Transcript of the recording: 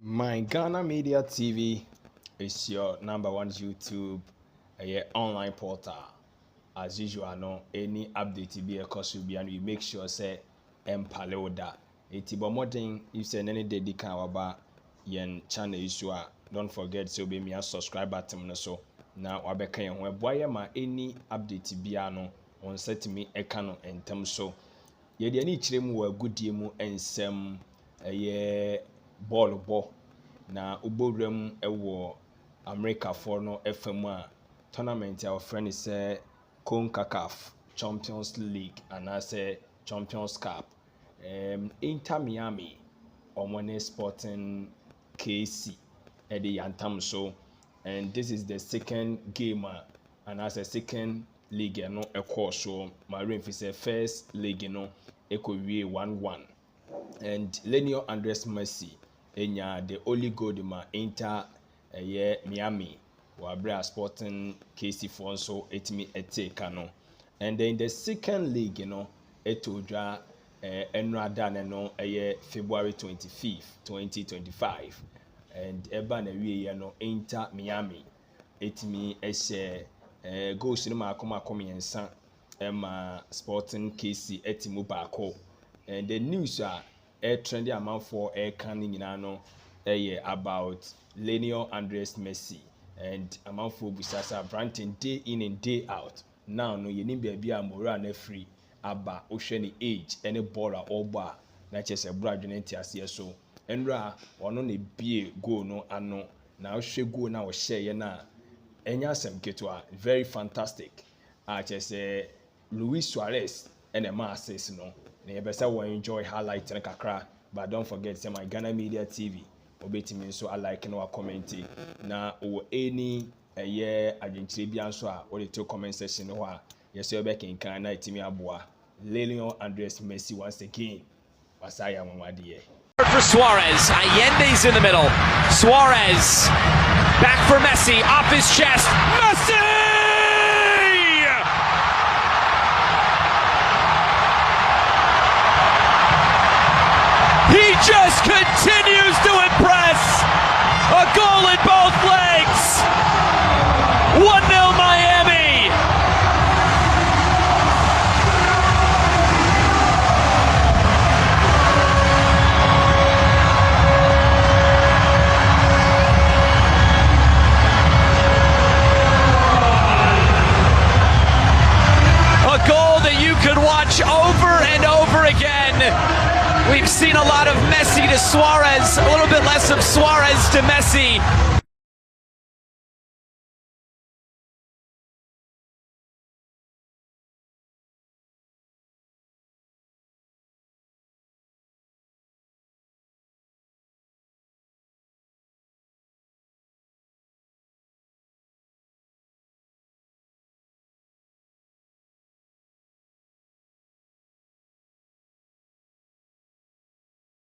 My Ghana Media TV is your #1 YouTube online portal. As usual, no any update be a cost will be, and we make sure say empaloda. Iti bomodin if say any dedica waba yen channel issue. Don't forget to be me a subscribe button so. Now wabeka yen weboya ma any update be ano on set me ekano entem so. Yedi ani chiremu wa goodie mu ensem ball na ubowram ewo America for no FM a tournament our friend is CONCACAF Champions League and I say Champions Cup Inter Miami Omone Sporting KC Eddie Yantam so, and this is the second game and as a second league no equal so Marine is a first league no equal 1-1 and Lionel Andres Messi enya the only goal ma Inter Miami wabra Sporting KC for so etimi eteka no, and then the second league etodwa enrada no February 25th 2025 and eba na wie no Inter Miami etimi goals no makoma yensa ema Sporting KC etimu baako, and the news trendy amount for canning in about Lionel Andres Messi and amount for Busasa Branton day in and day out. Now no you need be a moral free aba ocean age any baller or bar na just a brad unity so enra or no be go no ano now she go now share na enya sem ketwa very fantastic. I just Luis Suarez and a masses no. Nebesa will enjoy highlights and kakra, but don't forget say my Ghana Media TV obeti me so I like no commenting na o any agentry so a or the comment section no a yes you back in Ghana itimi aboa Lionel Andres Messi once again wasaya mamade for Suarez. Allende's in the middle. Suarez back for Messi off his chest. Messi! He just continues to impress. A goal in both legs. 1-0 Miami. A goal that you could watch over and over again. We've seen a lot of Messi to Suarez, a little bit less of Suarez to Messi.